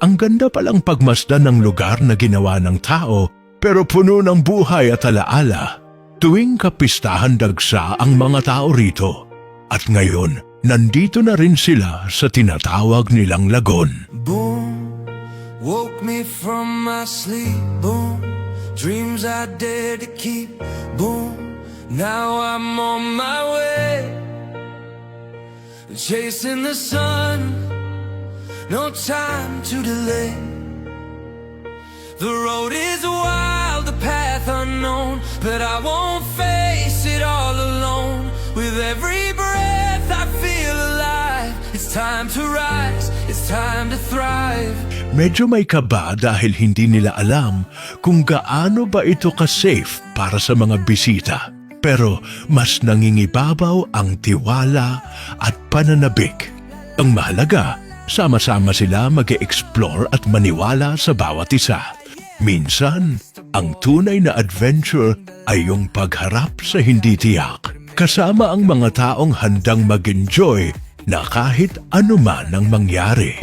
Ang ganda palang pagmasdan ng lugar na ginawa ng tao pero puno ng buhay at alaala. Tuwing kapistahan dagsa ang mga tao rito. At ngayon, nandito na rin sila sa tinatawag nilang lagon. Boom, woke me from my sleep. Boom, dreams I dared to keep. Boom, now I'm on my way, chasing the sun, no time to delay. The road is wild, the path unknown, but I won't face it all alone. With every breath I feel alive. It's time to rise, it's time to thrive. Medyo may kaba dahil hindi nila alam kung gaano ba ito ka-safe para sa mga bisita. Pero mas nangingibabaw ang tiwala at pananabik. Ang mahalaga, sama-sama sila mag-e-explore at maniwala sa bawat isa. Minsan, ang tunay na adventure ay yung pagharap sa hindi tiyak. Kasama ang mga taong handang mag-enjoy na kahit anuman ang mangyari.